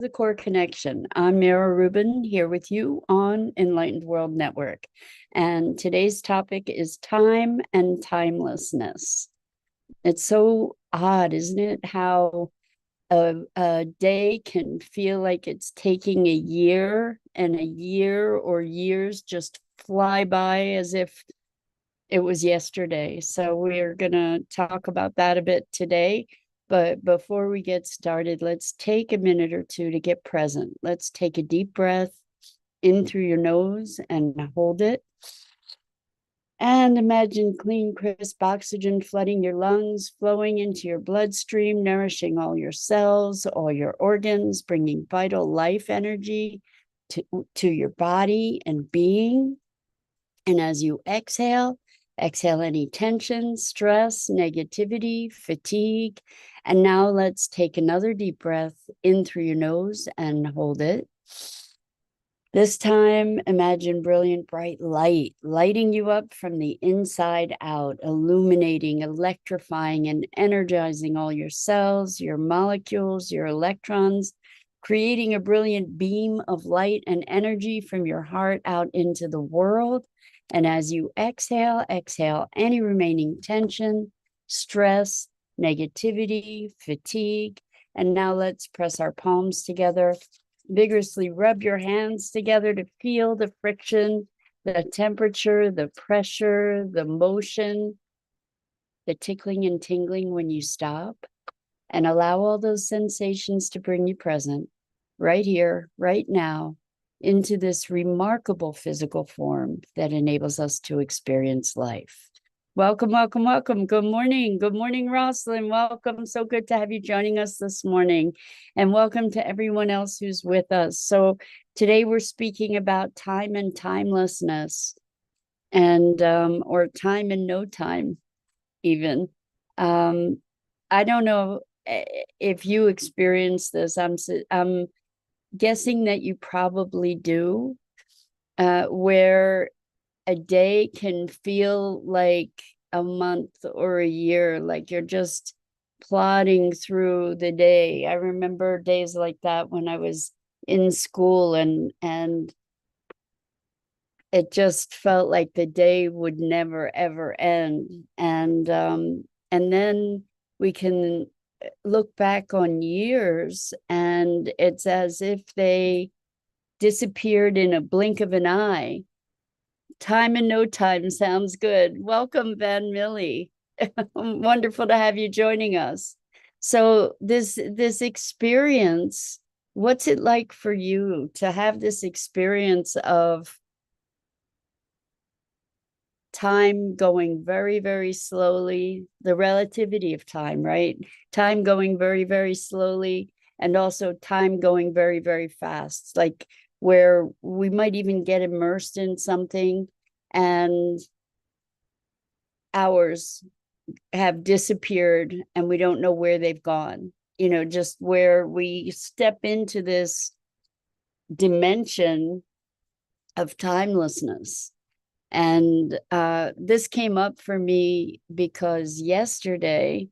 The Core Connection. I'm Mira Rubin here with you on Enlightened World Network. And today's topic is time and timelessness. It's so odd, isn't it? How a day can feel like it's taking a year, and a year or years just fly by as if it was yesterday. So we're going to talk about that a bit today. But before we get started, let's take a minute or two to get present. Let's take a deep breath in through your nose and hold it. And imagine clean, crisp oxygen flooding your lungs, flowing into your bloodstream, nourishing all your cells, all your organs, bringing vital life energy to your body and being. And as you exhale any tension, stress, negativity, fatigue. And now let's take another deep breath in through your nose and hold it. This time, imagine brilliant, bright light, lighting you up from the inside out, illuminating, electrifying, and energizing all your cells, your molecules, your electrons, creating a brilliant beam of light and energy from your heart out into the world. And as you exhale any remaining tension, stress, negativity, fatigue. And now let's press our palms together. Vigorously rub your hands together to feel the friction, the temperature, the pressure, the motion, the tickling and tingling when you stop. And allow all those sensations to bring you present right here, right now, into this remarkable physical form that enables us to experience life. Welcome, welcome, welcome. Good morning. Good morning, Rosalind. Welcome. So good to have you joining us this morning. And welcome to everyone else who's with us. So today we're speaking about time and timelessness, and or time and no time even. I don't know if you experience this. I'm guessing that you probably do, where a day can feel like a month or a year, like you're just plodding through the day. I remember days like that when I was in school, and it just felt like the day would never ever end. And then we can look back on years, and it's as if they disappeared in a blink of an eye. Time and no time sounds good. Welcome, Van Millie. Wonderful to have you joining us. So this experience, what's it like for you to have this experience of time going very, very slowly, the relativity of time, right? Time going very, very slowly, and also time going very, very fast, like where we might even get immersed in something and hours have disappeared and we don't know where they've gone, just where we step into this dimension of timelessness. And this came up for me because yesterday,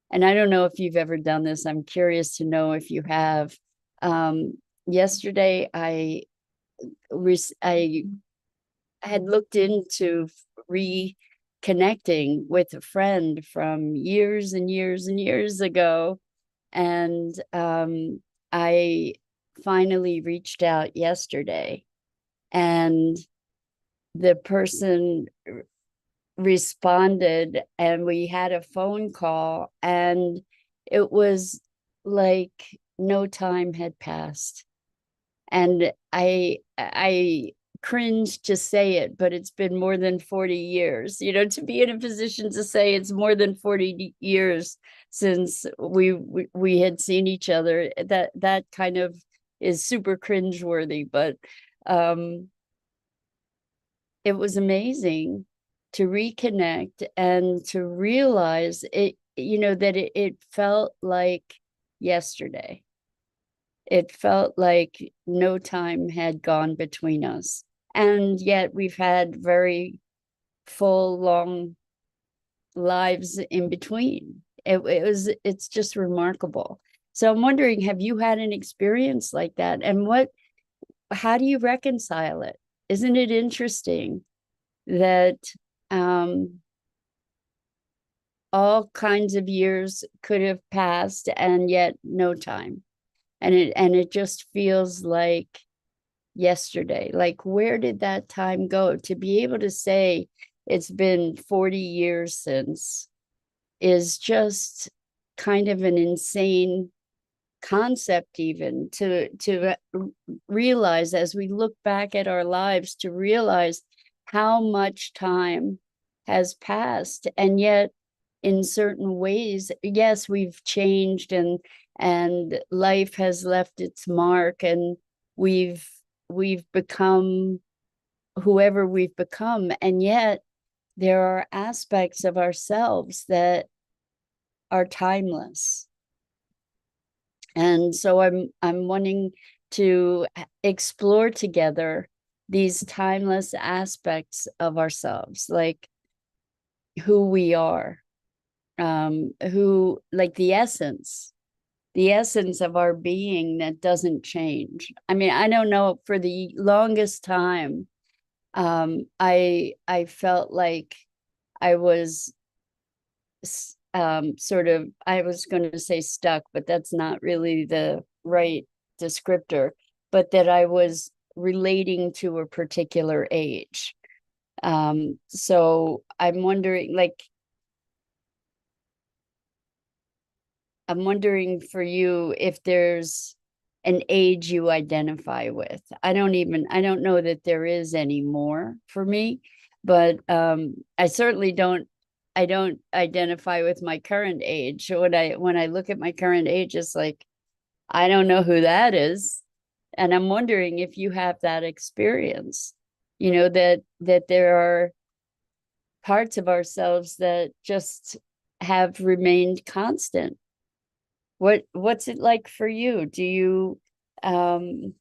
and I don't know if you've ever done this, I'm curious to know if you have. Yesterday, I had looked into reconnecting with a friend from years and years and years ago. And I finally reached out yesterday, and the person responded, and we had a phone call, and it was like no time had passed. And I cringe to say it, but it's been more than 40 years, to be in a position to say it's more than 40 years since we had seen each other. That kind of is super cringeworthy, but it was amazing to reconnect and to realize it, that it felt like yesterday. It felt like no time had gone between us. And yet we've had very full, long lives in between. It's just remarkable. So I'm wondering, have you had an experience like that? And how do you reconcile it? Isn't it interesting that um, all kinds of years could have passed and yet no time? And it just feels like yesterday. Like, where did that time go? To be able to say it's been 40 years since is just kind of an insane concept, even to realize, as we look back at our lives, to realize how much time has passed. And yet in certain ways, yes, we've changed, and life has left its mark, and we've become whoever we've become, and yet there are aspects of ourselves that are timeless. And so I'm wanting to explore together these timeless aspects of ourselves, like who we are, who, like the essence of our being that doesn't change. I mean, I don't know, for the longest time, I felt like I was sort of, I was going to say stuck, but that's not really the right descriptor, but that I was relating to a particular age. So I'm wondering for you if there's an age you identify with. I don't know that there is anymore for me, but I don't identify with my current age. When I look at my current age, it's like, I don't know who that is. And I'm wondering if you have that experience, that there are parts of ourselves that just have remained constant. What's it like for you? Um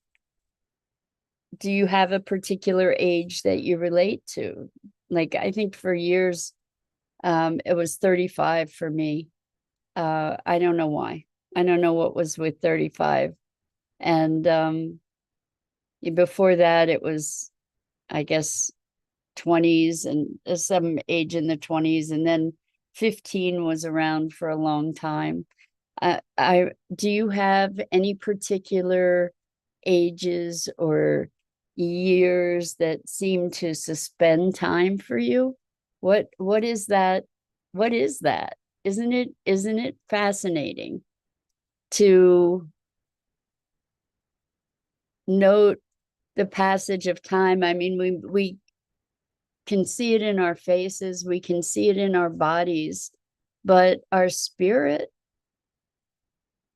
do you have a particular age that you relate to? Like, I think for years it was 35 for me. I don't know why. I don't know what was with 35. And before that it was, I guess, 20s, and some age in the 20s, and then 15 was around for a long time. I Do you have any particular ages or years that seem to suspend time for you? What is that? What is that? Isn't it fascinating to note the passage of time? I mean, we can see it in our faces, we can see it in our bodies, but our spirit,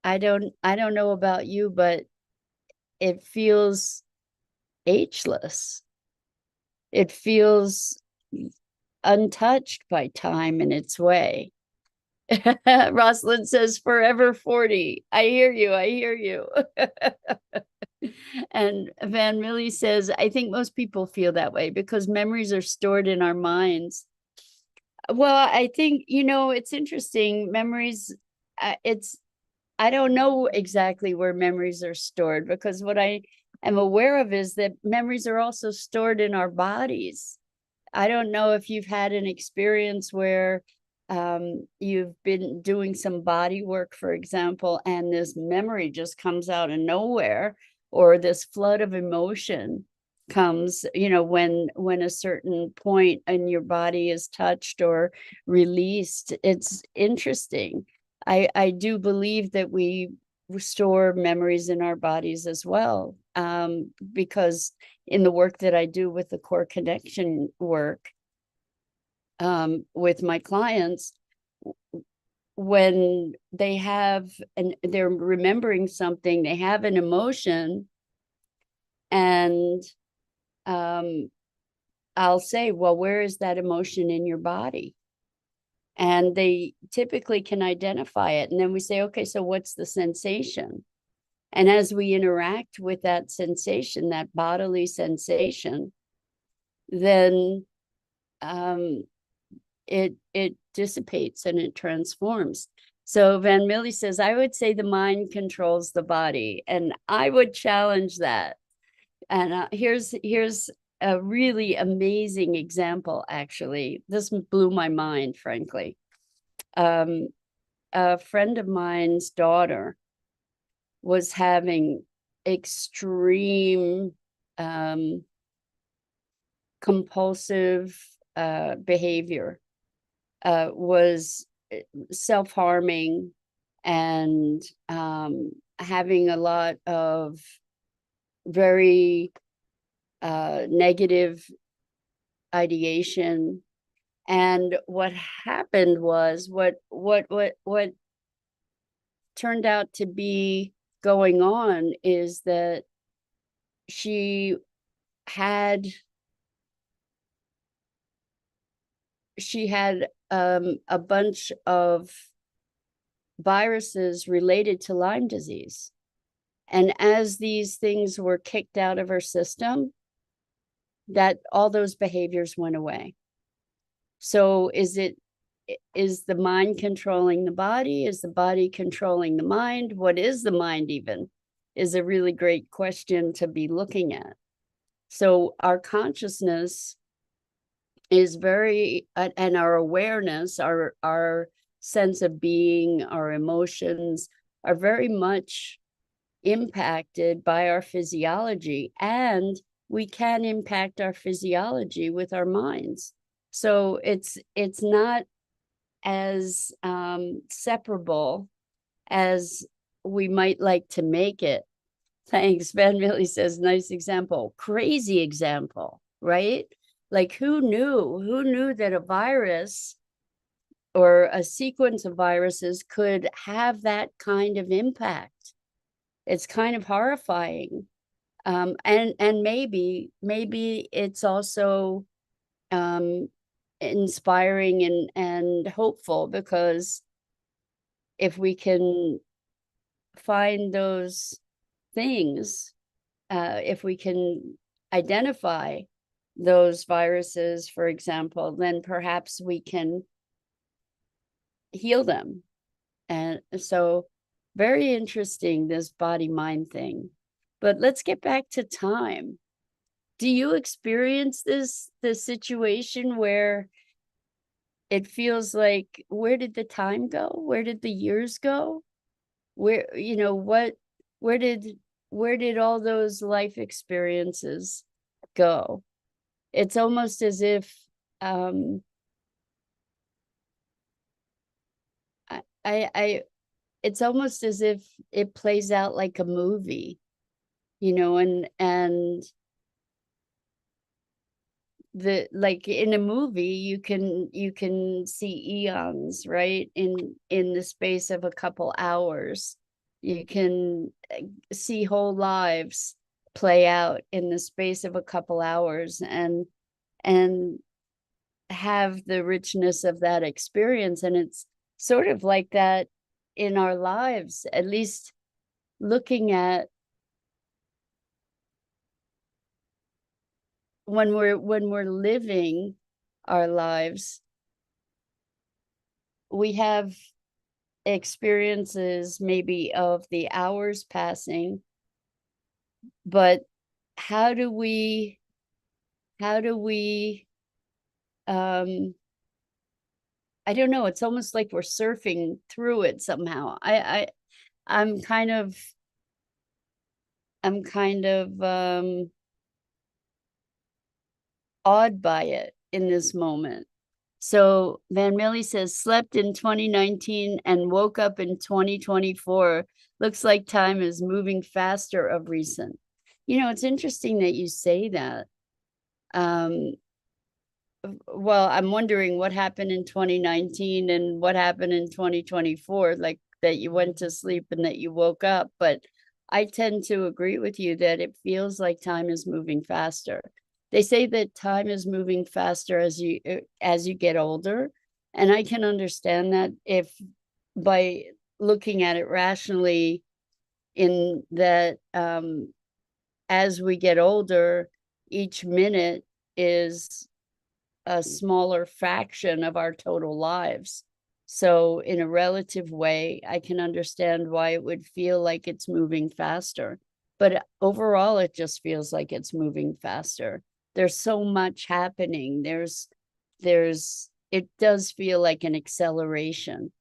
I don't know about you, but it feels ageless. It feels untouched by time in its way. Rosalind says forever 40. I hear you. I hear you. And Van Millie says, I think most people feel that way because memories are stored in our minds. Well, I think, it's interesting. Memories, it's, I don't know exactly where memories are stored, because what I am aware of is that memories are also stored in our bodies. I don't know if you've had an experience where you've been doing some body work, for example, and this memory just comes out of nowhere, or this flood of emotion comes, when a certain point in your body is touched or released. It's interesting. I do believe that we restore memories in our bodies as well, because in the work that I do with the core connection work, with my clients, when they have and they're remembering something, they have an emotion, and I'll say, well, where is that emotion in your body? And they typically can identify it. And then we say, okay, so what's the sensation? And as we interact with that sensation, that bodily sensation, then it dissipates and it transforms. So Van Millie says, I would say the mind controls the body, and I would challenge that. And here's a really amazing example. Actually, this blew my mind, frankly. A friend of mine's daughter was having extreme compulsive behavior, was self-harming, and having a lot of very negative ideation. And what happened was, what turned out to be going on is that she had a bunch of viruses related to Lyme disease. And as these things were kicked out of her system, that all those behaviors went away. So is the mind controlling the body? Is the body controlling the mind? What is the mind even? Is a really great question to be looking at. So our consciousness is very, and our awareness, our sense of being, our emotions are very much impacted by our physiology, and we can impact our physiology with our minds. So it's not as separable as we might like to make it. Thanks. Van Millie says, nice example. Crazy example, right? Like, who knew that a virus or a sequence of viruses could have that kind of impact? It's kind of horrifying. And maybe it's also inspiring and hopeful, because if we can find those things, if we can identify those viruses, for example, then perhaps we can heal them. And so, very interesting, this body mind thing. But let's get back to time. Do you experience the situation where it feels like, where did the time go? Where did the years go? Where, where did all those life experiences go? It's almost as if I it's almost as if it plays out like a movie, and like in a movie, you can see eons, right, in the space of a couple hours. You can see whole lives play out in the space of a couple hours, and have the richness of that experience. And it's sort of like that in our lives, at least looking at when we're living our lives, we have experiences maybe of the hours passing, but how do we I don't know, it's almost like we're surfing through it somehow. I'm kind of awed by it in this moment. So Van Millie says, slept in 2019 and woke up in 2024. Looks like time is moving faster of recent. It's interesting that you say that. Well, I'm wondering what happened in 2019 and what happened in 2024, like that you went to sleep and that you woke up. But I tend to agree with you that it feels like time is moving faster. They say that time is moving faster as you get older, and I can understand that, if by looking at it rationally, in that as we get older, each minute is a smaller fraction of our total lives. So in a relative way, I can understand why it would feel like it's moving faster. But overall, it just feels like it's moving faster. There's so much happening. It does feel like an acceleration,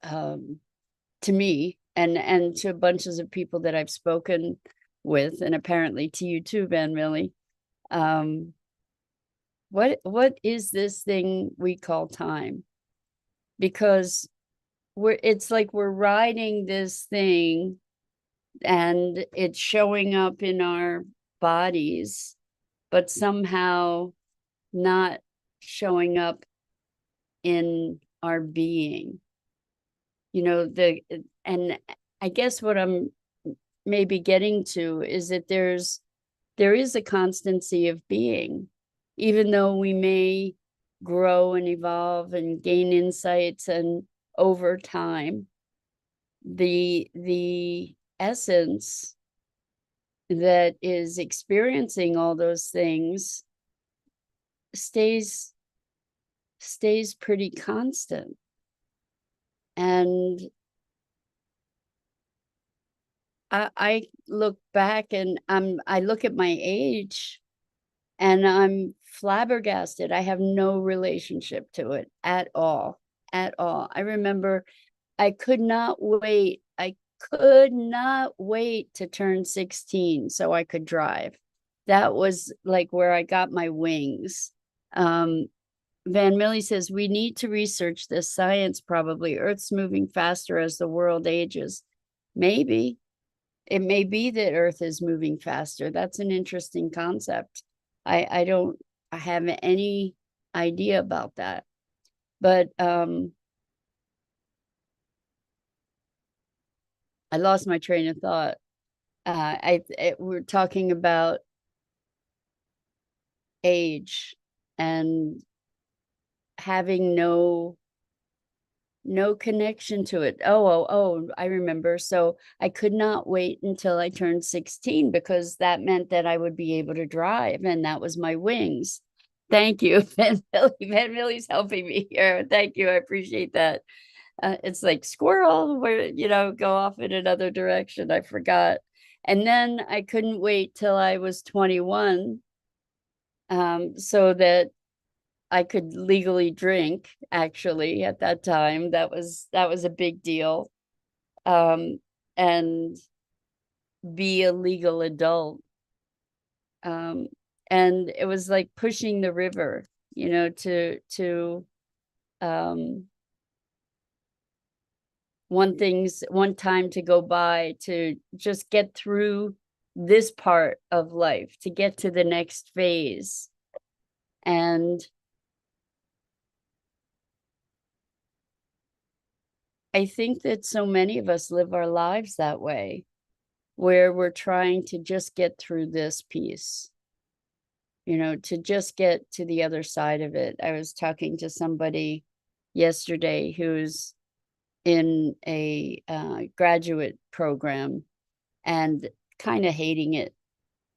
to me, and to bunches of people that I've spoken with, and apparently to you too, Van Millie. What is this thing we call time? Because it's like we're riding this thing and it's showing up in our bodies, but somehow not showing up in our being. And I guess what I'm maybe getting to is that there is a constancy of being, even though we may grow and evolve and gain insights, and over time, the essence that is experiencing all those things stays pretty constant. And I look back and I look at my age and I'm flabbergasted. I have no relationship to it at all. At all. I remember I could not wait. I could not wait to turn 16 so I could drive. That was like where I got my wings. Van Millie says, we need to research this science probably. Earth's moving faster as the world ages. Maybe. It may be that Earth is moving faster. That's an interesting concept. I don't have any idea about that. But I lost my train of thought. We're talking about age and having no connection to it. Oh, I remember. So I could not wait until I turned 16 because that meant that I would be able to drive, and that was my wings. Thank you, Van Millie. Van Millie's helping me here. Thank you. I appreciate that. It's like squirrel, where, go off in another direction. I forgot. And then I couldn't wait till I was 21, so that I could legally drink. Actually, at that time, that was a big deal, and be a legal adult. And it was like pushing the river, to one time to go by, to just get through this part of life, to get to the next phase. And I think that so many of us live our lives that way, where we're trying to just get through this piece, to just get to the other side of it. I was talking to somebody yesterday who's in a graduate program and kind of hating it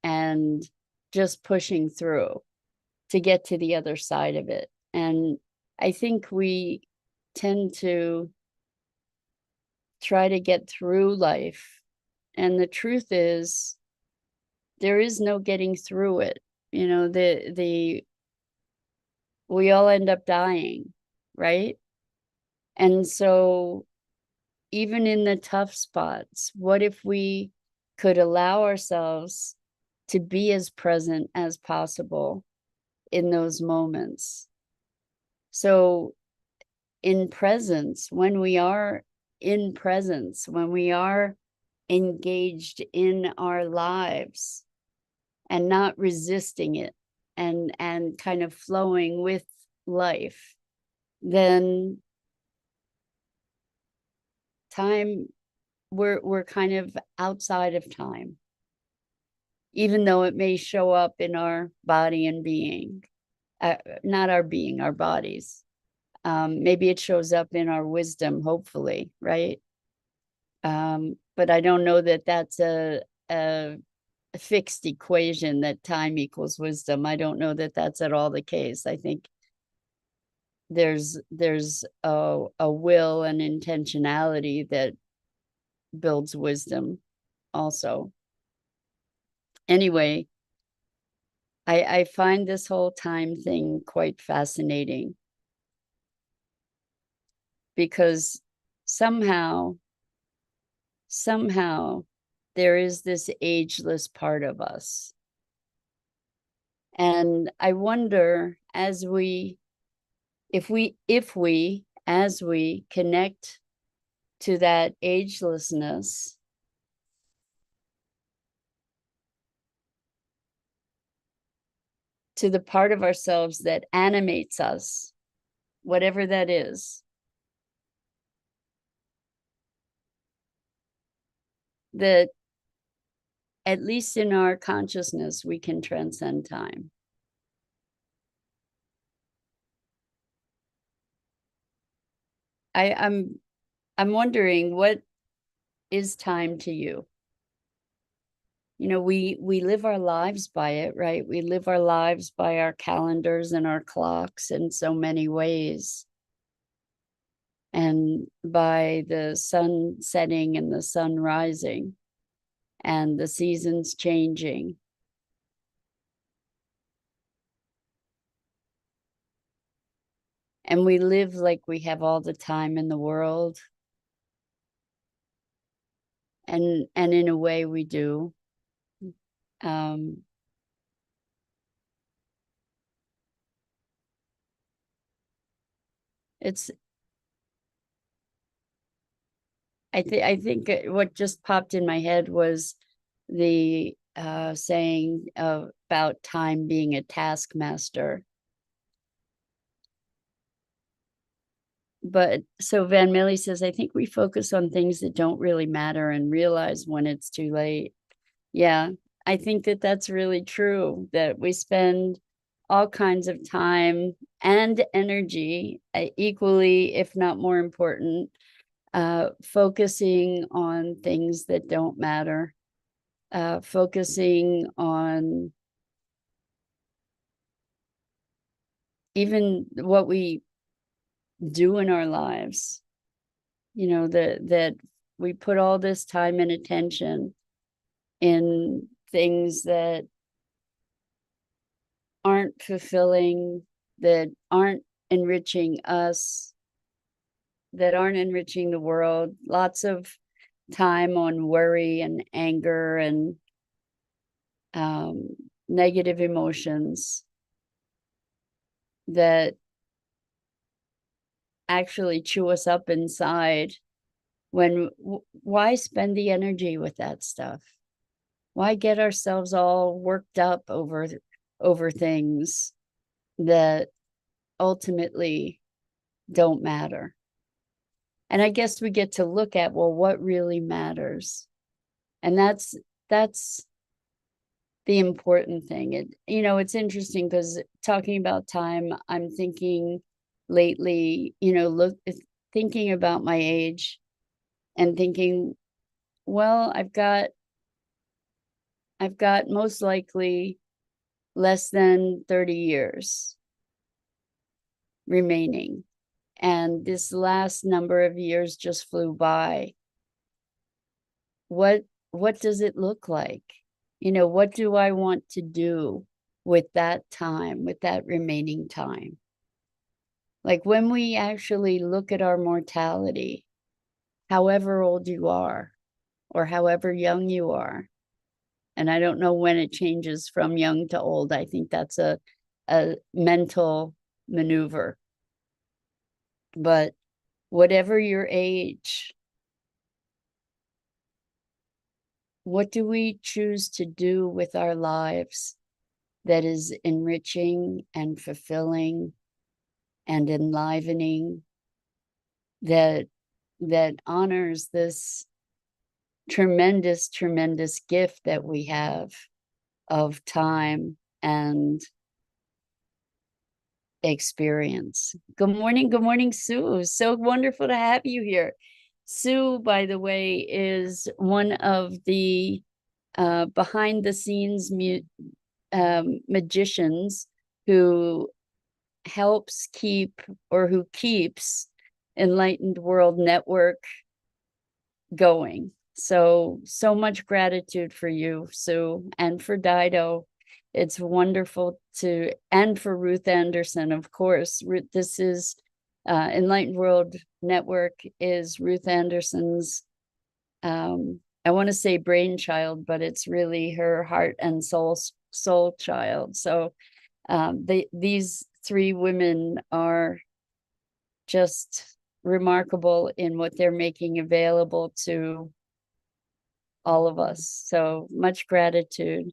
and just pushing through to get to the other side of it. And I think we tend to try to get through life. And the truth is, there is no getting through it. We all end up dying, right? And so even in the tough spots, what if we could allow ourselves to be as present as possible in those moments? So in presence, when we are in presence, when we are engaged in our lives and not resisting it, and kind of flowing with life, then time, we're kind of outside of time, even though it may show up in our body and being, not our being, our bodies. Maybe it shows up in our wisdom, hopefully, right? But I don't know that that's a fixed equation, that time equals wisdom. I don't know that that's at all the case. I think there's a will and intentionality that builds wisdom also. Anyway, I find this whole time thing quite fascinating, because somehow there is this ageless part of us. And I wonder, as we as we connect to that agelessness, to the part of ourselves that animates us, whatever that is, that at least in our consciousness, we can transcend time. I'm wondering, what is time to you? You know, we live our lives by it, right? We live our lives by our calendars and our clocks in so many ways, and by the sun setting and the sun rising and the seasons changing. And we live like we have all the time in the world. And in a way we do. It's I think what just popped in my head was the saying about time being a taskmaster. But so Van Millie says, I think we focus on things that don't really matter and realize when it's too late. Yeah, I think that that's really true, that we spend all kinds of time and energy, equally, if not more important, focusing on things that don't matter, focusing on even what we do in our lives, you know, that we put all this time and attention in things that aren't fulfilling, that aren't enriching us, that aren't enriching the world. Lots of time on worry and anger and negative emotions that actually chew us up inside. When why spend the energy with that stuff? Why get ourselves all worked up over things that ultimately don't matter? And I guess we get to look at, well, what really matters? And that's the important thing. It's interesting, because talking about time, I'm thinking lately, thinking about my age and thinking, well, I've got most likely less than 30 years remaining. And this last number of years just flew by. What does it look like? What do I want to do with that time, with that remaining time? Like, when we actually look at our mortality, however old you are, or however young you are, and I don't know when it changes from young to old. I think that's a mental maneuver. But whatever your age, what do we choose to do with our lives that is enriching and fulfilling and enlivening, that honors this tremendous gift that we have of time and experience? Good morning, Sue. So wonderful to have you here. Sue, by the way, is one of the behind the scenes magicians who helps keep, or who keeps, Enlightened World Network going. So much gratitude for you, Sue, and for Dido. It's wonderful to, and for Ruth Anderson, of course. This is Enlightened World Network is Ruth Anderson's, I want to say brainchild, but it's really her heart and soul child. So these three women are just remarkable in what they're making available to all of us. So much gratitude.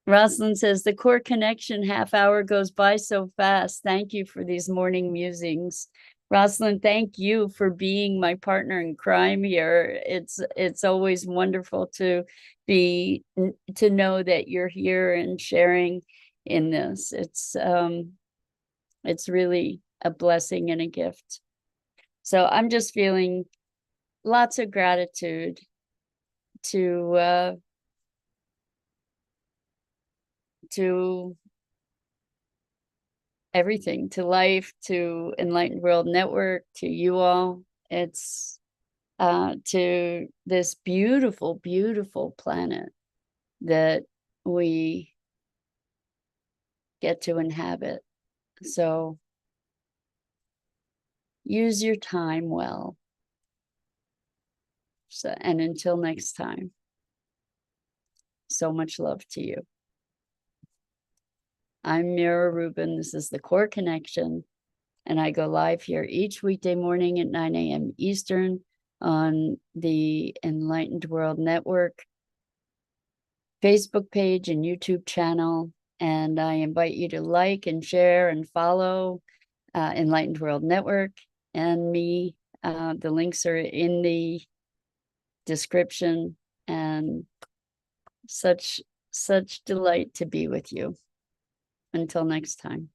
Rosalind says, the core connection half hour goes by so fast. Thank you for these morning musings. Rosalind, thank you for being my partner in crime here. It's always wonderful to know that you're here and sharing in this. It's really a blessing and a gift. So I'm just feeling lots of gratitude to everything, to life, to Enlightened World Network, to you all. It's to this beautiful, beautiful planet that we get to inhabit. So use your time well. So, and until next time, so much love to you. I'm Mira Rubin. This is the Core Connection, and I go live here each weekday morning at 9 a.m. Eastern on the Enlightened World Network Facebook page and YouTube channel. And I invite you to like and share and follow Enlightened World Network and me. The links are in the description, and such delight to be with you. Until next time.